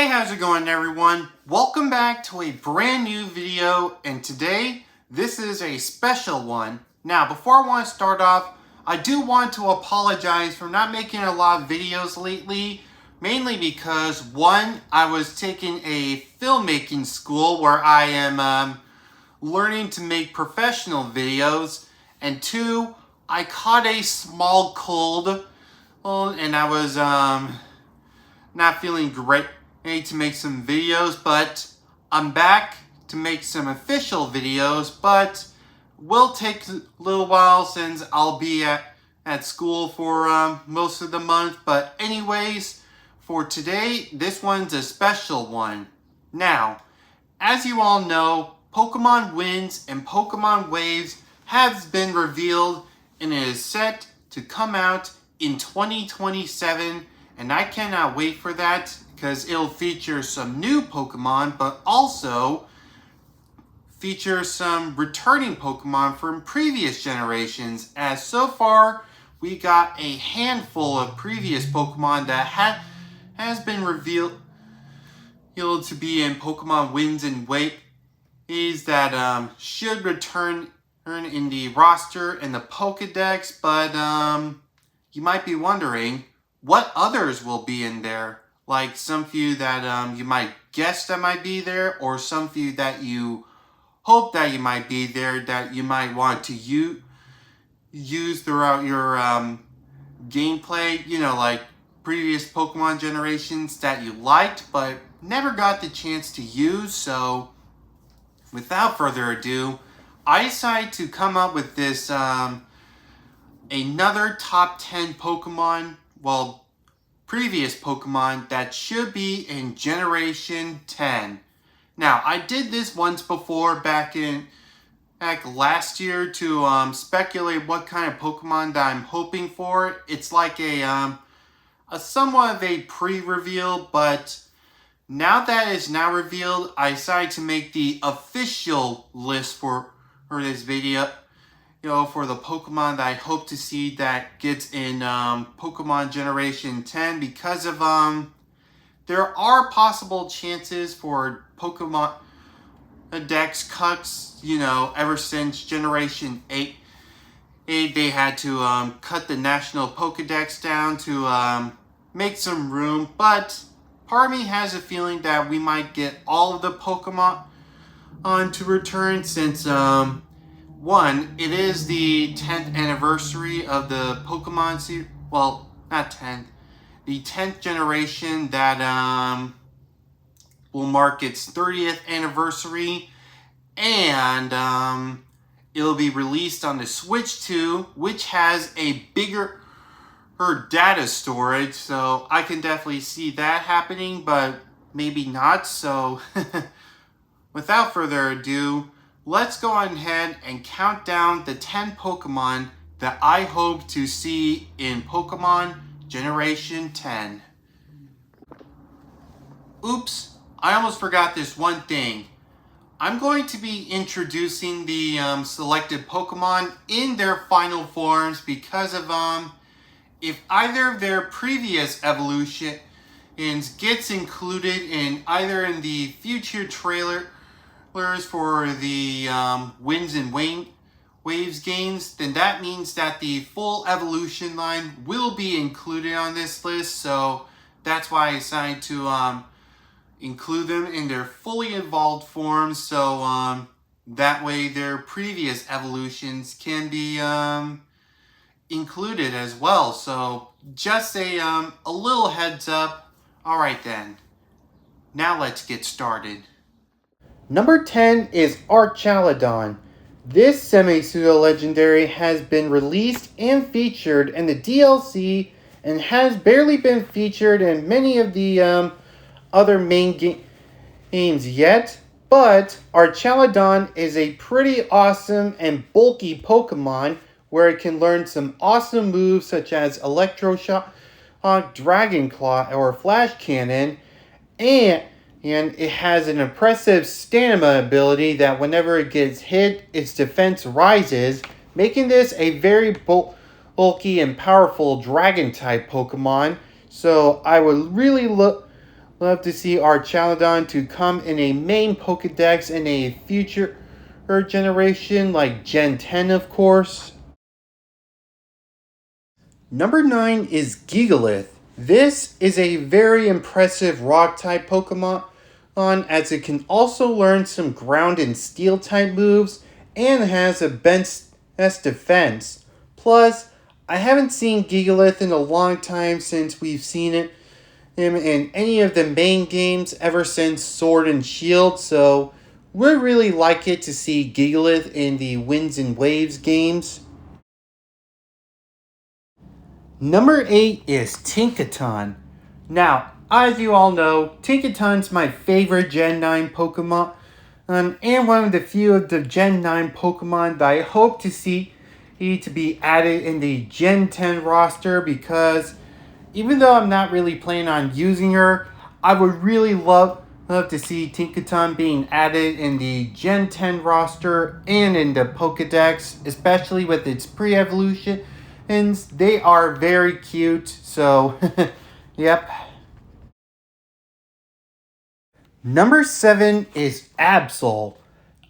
Hey, how's it going everyone? Welcome back to a brand new video, and today this is a special one. Now, before I want to start off, I do want to apologize for not making a lot of videos lately, mainly because one, I was taking a filmmaking school where I am learning to make professional videos, and two, I caught a small cold, and I was not feeling great to make some videos, but I'm back to make some official videos, but will take a little while since I'll be at school for most of the month. But anyways, for today, this one's a special one. Now, as you all know, Pokemon Winds and Pokemon Waves has been revealed and it is set to come out in 2027, and I cannot wait for that because it'll feature some new Pokemon, but also feature some returning Pokemon from previous generations, as so far we got a handful of previous Pokemon that has been revealed to be in Pokemon Winds and Waves that should return in the roster and the Pokédex, but you might be wondering what others will be in there. Like some few that you might guess that might be there, or some few that you hope that you might be there that you might want to use throughout your gameplay. You know, like previous Pokemon generations that you liked but never got the chance to use. So without further ado, I decided to come up with this another top 10 Pokemon, well, previous Pokemon that should be in Generation 10. Now, I did this once before back last year to speculate what kind of Pokemon that I'm hoping for. It's like a somewhat of a pre-reveal, but now that it's now revealed, I decided to make the official list for this video. You know, for the Pokemon that I hope to see that gets in Pokemon Generation 10, because of there are possible chances for Pokemon Dex cuts. You know, ever since Generation 8 they had to cut the national Pokédex down to make some room, but part of me has a feeling that we might get all of the Pokemon to return, since one, it is the 10th anniversary of the Pokemon series. Well, not 10th. The 10th generation that will mark its 30th anniversary. And it'll be released on the Switch 2, which has a bigger data storage. So I can definitely see that happening, but maybe not. So without further ado, let's go ahead and count down the 10 Pokemon that I hope to see in Pokemon Generation 10. Oops, I almost forgot this one thing. I'm going to be introducing the selected Pokemon in their final forms, because of if either of their previous evolutions gets included in either in the future trailer for the Winds and Waves games, then that means that the full evolution line will be included on this list. So that's why I decided to include them in their fully evolved forms, so that way their previous evolutions can be included as well. So just a little heads up. Alright then, now let's get started. Number 10 is Archaludon. This semi-pseudo-legendary has been released and featured in the DLC and has barely been featured in many of the other main games yet, but Archaludon is a pretty awesome and bulky Pokemon where it can learn some awesome moves such as Electroshock, Dragon Claw, or Flash Cannon, and it has an impressive stamina ability that whenever it gets hit, its defense rises, making this a very bulky and powerful Dragon-type Pokemon. So I would really love to see our Chaladon to come in a main Pokedex in a future generation, like Gen 10 of course. Number 9 is Gigalith. This is a very impressive Rock-type Pokemon, as it can also learn some Ground and Steel-type moves, and has a best defense. Plus, I haven't seen Gigalith in a long time since we've seen him in any of the main games ever since Sword and Shield, so we'd really like it to see Gigalith in the Winds and Waves games. Number 8 is Tinkaton. Now, as you all know, Tinkaton's my favorite Gen 9 Pokemon, and one of the few of the Gen 9 Pokemon that I hope to see to be added in the Gen 10 roster, because even though I'm not really planning on using her, I would really love to see Tinkaton being added in the Gen 10 roster and in the Pokedex, especially with its pre-evolution. And they are very cute, so yep. Number 7 is Absol.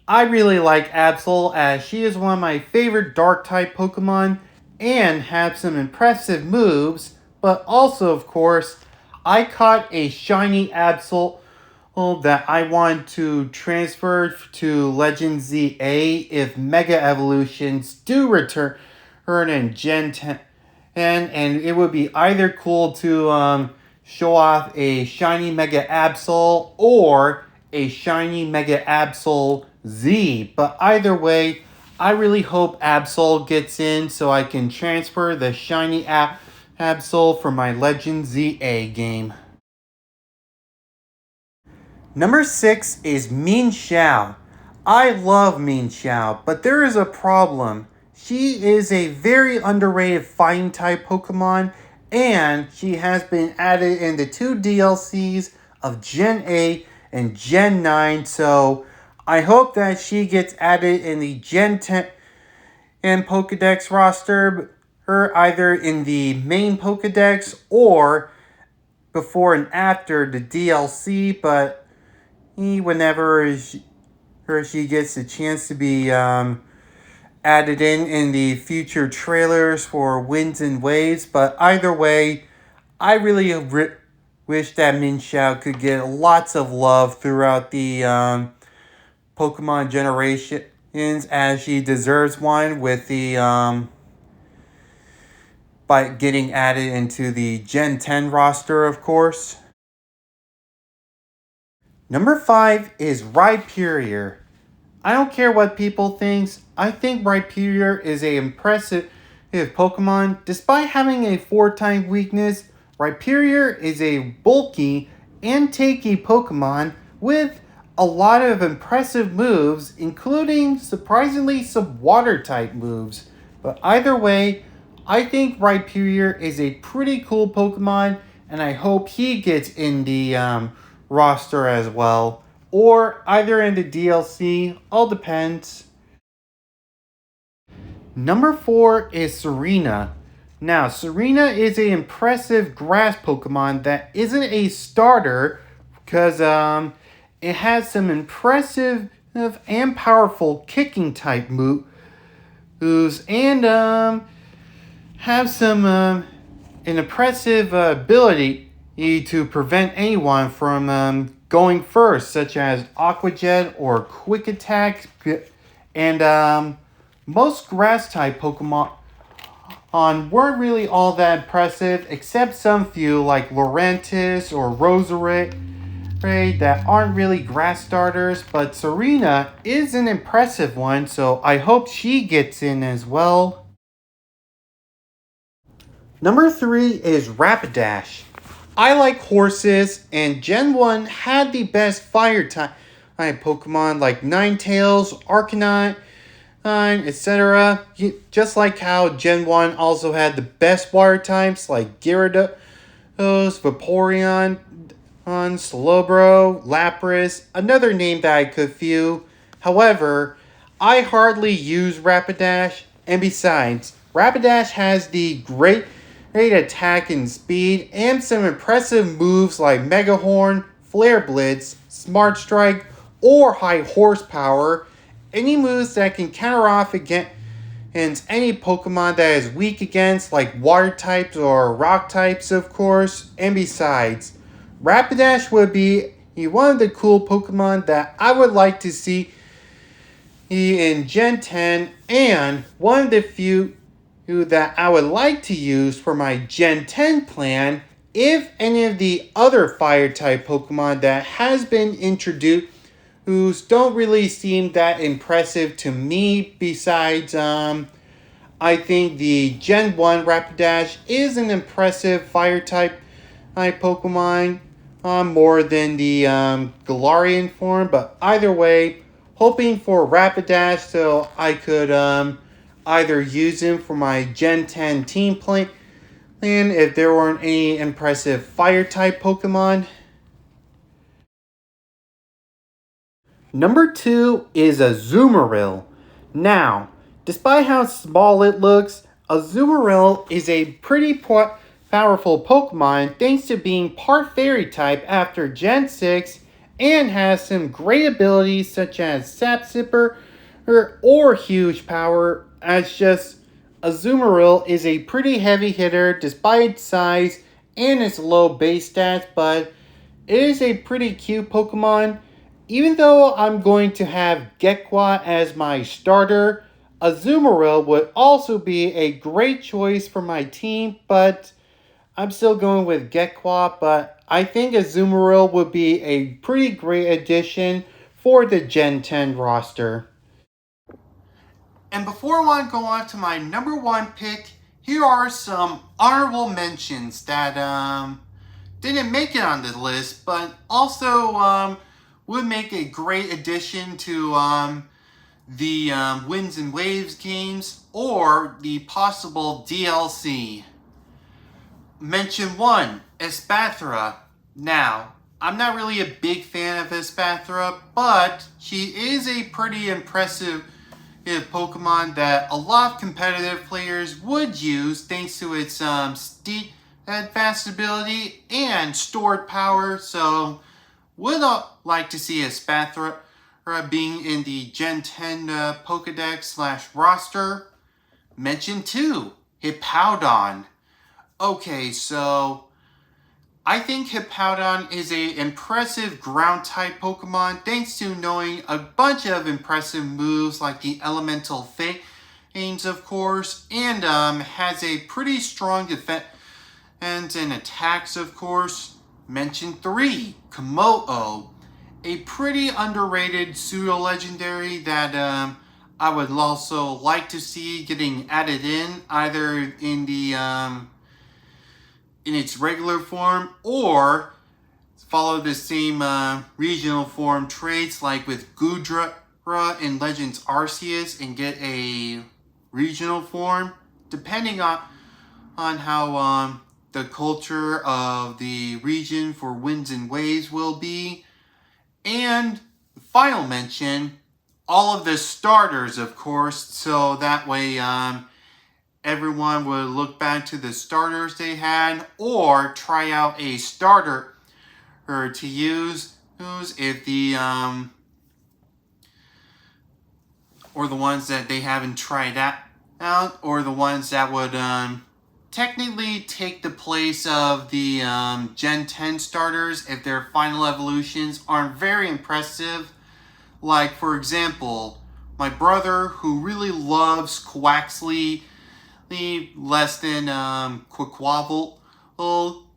I really like Absol, as she is one of my favorite Dark-type Pokemon and has some impressive moves, but also, of course, I caught a shiny Absol that I want to transfer to Legend ZA if Mega Evolutions do return in Gen 10, and it would be either cool to show off a shiny Mega Absol or a shiny Mega Absol Z. But either way, I really hope Absol gets in so I can transfer the shiny Absol for my Legend ZA game. Number 6 is Min Xiao. I love Min Xiao, but there is a problem. She is a very underrated fighting type Pokemon, and she has been added in the 2 DLCs of Gen 8 and Gen 9, so I hope that she gets added in the Gen 10 and Pokedex roster, her either in the main Pokedex or before and after the DLC, but whenever she gets a chance to be added in the future trailers for Winds and Waves. But either way, I really wish that Min Xiao could get lots of love throughout the Pokemon generations, as she deserves one with the by getting added into the Gen 10 roster, of course. Number 5 is Rhyperior. I don't care what people think. I think Rhyperior is an impressive Pokemon. Despite having a 4-type weakness, Rhyperior is a bulky and tanky Pokemon with a lot of impressive moves, including surprisingly some water-type moves. But either way, I think Rhyperior is a pretty cool Pokemon, and I hope he gets in the roster as well, or either in the DLC, all depends. Number 4 is Serena. Now, Serena is an impressive grass Pokemon that isn't a starter because it has some impressive and powerful kicking type moves, and have some an impressive ability to prevent anyone from going first, such as Aqua Jet or Quick Attack. And most grass-type Pokemon weren't really all that impressive, except some few like Lurantis or Roserade that aren't really grass starters. But Serena is an impressive one, so I hope she gets in as well. Number 3 is Rapidash. I like horses, and Gen 1 had the best fire type Pokemon like Ninetales, Arcanine, etc. Just like how Gen 1 also had the best water types like Gyarados, Vaporeon, Slowbro, Lapras, another name that I could few. However, I hardly use Rapidash, and besides, Rapidash has the great great attack and speed, and some impressive moves like Mega Horn, Flare Blitz, Smart Strike, or High Horsepower. Any moves that can counter off against any Pokemon that is weak against, like water types or rock types, of course. And besides, Rapidash would be one of the cool Pokemon that I would like to see in Gen 10, and one of the few that I would like to use for my Gen 10 plan if any of the other fire type Pokemon that has been introduced whose don't really seem that impressive to me. Besides, I think the Gen 1 Rapidash is an impressive fire type Pokemon, more than the Galarian form, but either way, hoping for Rapidash so I could either use him for my Gen 10 team plan if there weren't any impressive fire type Pokemon. Number 2 is Azumarill. Now, despite how small it looks, Azumarill is a pretty powerful Pokemon thanks to being part Fairy type after Gen 6 and has some great abilities such as Sap Sipper or Huge Power. As just Azumarill is a pretty heavy hitter despite its size and its low base stats, but it is a pretty cute Pokemon. Even though I'm going to have Gekwa as my starter, Azumarill would also be a great choice for my team, but I'm still going with Gekwa. But I think Azumarill would be a pretty great addition for the Gen 10 roster. And before I go on to my number 1 pick, here are some honorable mentions that didn't make it on the list, but also would make a great addition to the Winds and Waves games or the possible DLC. Mention 1, Espathra. Now, I'm not really a big fan of Espathra, but she is a pretty impressive Pokemon that a lot of competitive players would use thanks to its steep advanced ability and stored power. So would like to see Espathra being in the Gen 10 Pokedex / roster. Mention 2, Hippowdon. Okay, so I think Hippowdon is an impressive ground type Pokemon thanks to knowing a bunch of impressive moves like the Elemental Fangs, of course, and has a pretty strong defense and attacks, of course. Mention 3, Komodo, a pretty underrated pseudo-legendary that I would also like to see getting added in, either in the in its regular form or follow the same regional form traits like with Goodra in Legends Arceus and get a regional form, depending on how the culture of the region for Winds and Waves will be. And final mention, all of the starters, of course, so that way everyone would look back to the starters they had or try out a starter to use if the or the ones that they haven't tried out, or the ones that would technically take the place of the Gen 10 starters if their final evolutions aren't very impressive. Like, for example, my brother, who really loves Quaxly less than Quaquaval,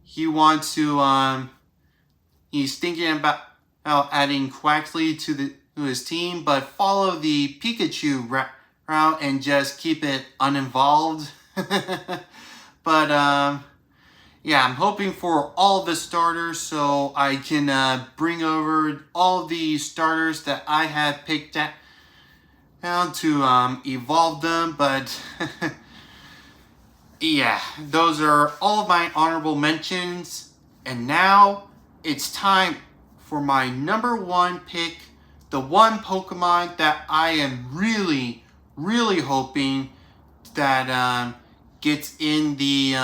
he wants to he's thinking about adding Quaxly to his team, but follow the Pikachu route and just keep it uninvolved. But yeah, I'm hoping for all the starters so I can bring over all the starters that I have picked out to evolve them. But yeah, those are all of my honorable mentions. And now it's time for my number 1 pick, the one Pokemon that I am really, really hoping that gets in the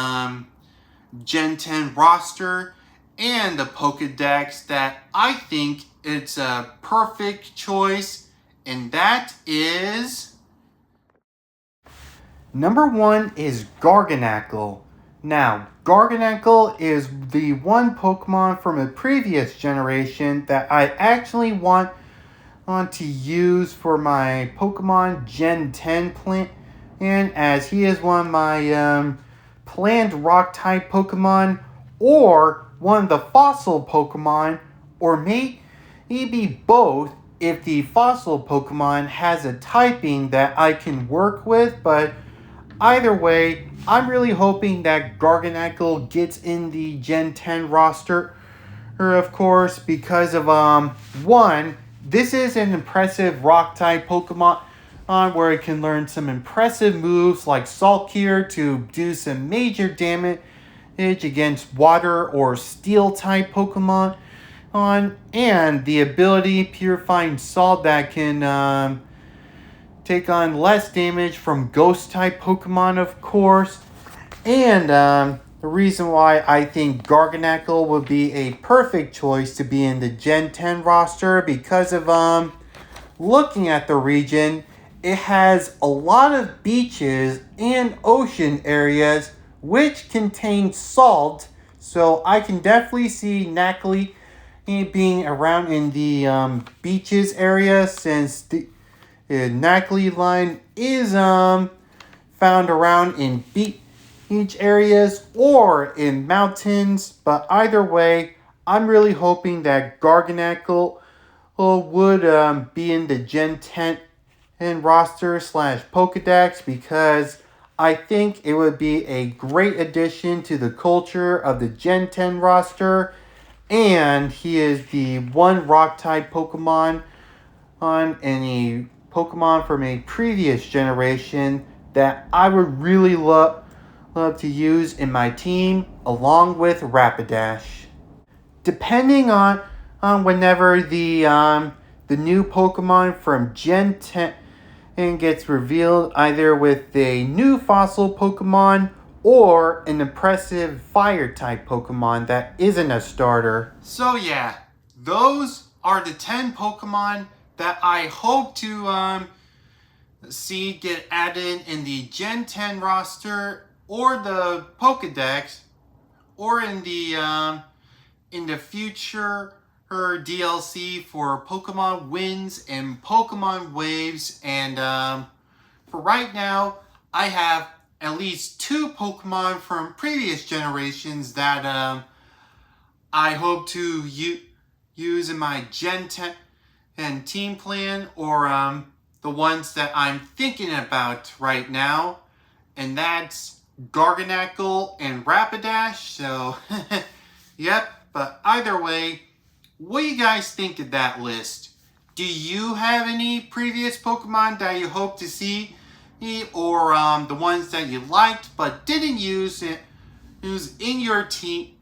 Gen 10 roster and the Pokédex that I think it's a perfect choice, and that is... Number 1 is Garganacl. Now, Garganacl is the one Pokemon from a previous generation that I actually want to use for my Pokemon Gen 10 plan, and as he is one of my planned Rock-type Pokemon, or one of the fossil Pokemon, or maybe both if the fossil Pokemon has a typing that I can work with. But either way, I'm really hoping that Garganacl gets in the Gen 10 roster, of course, because of one, this is an impressive Rock-type Pokemon where it can learn some impressive moves like Salt Cure to do some major damage against water or Steel-type Pokemon, and the ability Purifying Salt that can take on less damage from Ghost-type Pokemon, of course. And the reason why I think Garganacl would be a perfect choice to be in the Gen 10 roster, because of looking at the region, it has a lot of beaches and ocean areas which contain salt, so I can definitely see Nacli being around in the beaches area, since the Nacli line is found around in beach areas or in mountains. But either way, I'm really hoping that Garganacl would be in the Gen 10 roster / Pokedex, because I think it would be a great addition to the culture of the Gen 10 roster, and he is the one Rock-type Pokemon on any Pokemon from a previous generation that I would really love to use in my team, along with Rapidash. Depending on whenever the new Pokemon from Gen 10 gets revealed, either with a new fossil Pokemon or an impressive Fire-type Pokemon that isn't a starter. So yeah, those are the 10 Pokemon that I hope to see get added in the Gen 10 roster or the Pokedex, or in the future DLC for Pokemon Winds and Pokemon Waves. And for right now, I have at least 2 Pokemon from previous generations that I hope to use in my Gen 10 and team plan, or the ones that I'm thinking about right now, and that's Garganacl and Rapidash. So yep, but either way, what do you guys think of that list? Do you have any previous Pokemon that you hope to see, or the ones that you liked but didn't use in your team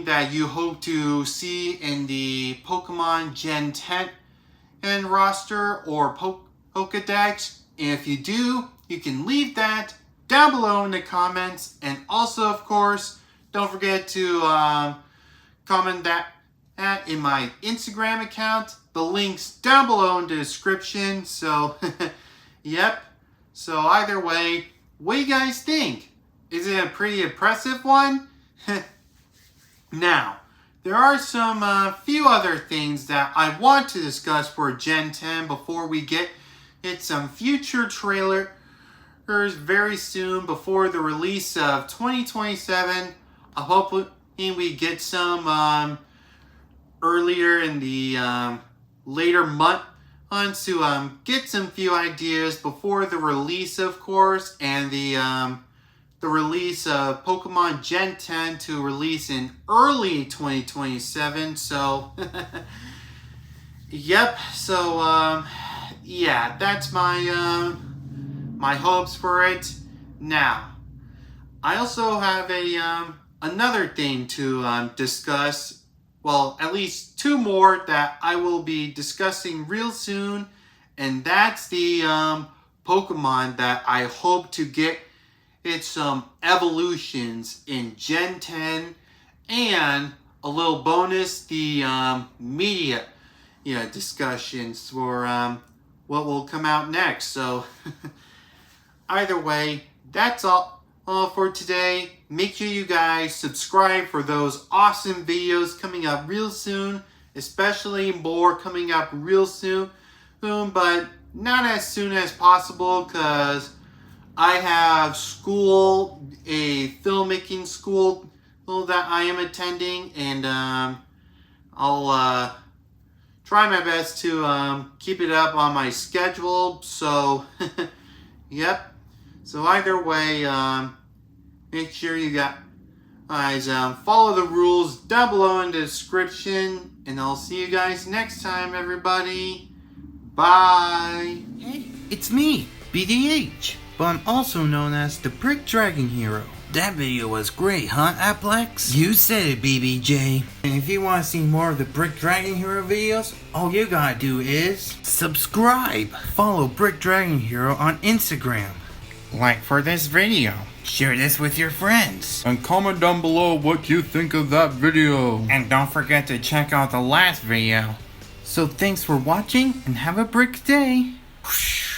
that you hope to see in the Pokemon Gen 10 and roster or Pokedex? If you do, you can leave that down below in the comments. And also, of course, don't forget to comment that in my Instagram account. The link's down below in the description. So yep, so either way, what do you guys think? Is it a pretty impressive one? Now, there are some few other things that I want to discuss for Gen 10 before we get some future trailers very soon before the release of 2027. I hope we get some earlier in the later month to get some few ideas before the release, of course, and the release of Pokemon Gen 10 to release in early 2027. So yep, so yeah, that's my my hopes for it. Now, I also have another thing to discuss. Well, at least 2 more that I will be discussing real soon, and that's the Pokemon that I hope to get it's some evolutions in Gen 10 and a little bonus, the media discussions for what will come out next. So either way, that's all for today. Make sure you guys subscribe for those awesome videos coming up real soon, especially more coming up real soon, but not as soon as possible because I have school, a filmmaking school that I am attending, and I'll try my best to keep it up on my schedule. So, yep. So either way, make sure you guys follow the rules down below in the description, and I'll see you guys next time, everybody. Bye. Hey, it's me, BDH, but I'm also known as the Brick Dragon Hero. That video was great, huh, Applex? You said it, BBJ. And if you want to see more of the Brick Dragon Hero videos, all you gotta do is subscribe. Follow Brick Dragon Hero on Instagram. Like for this video. Share this with your friends. And comment down below what you think of that video. And don't forget to check out the last video. So thanks for watching and have a brick day. Whoosh.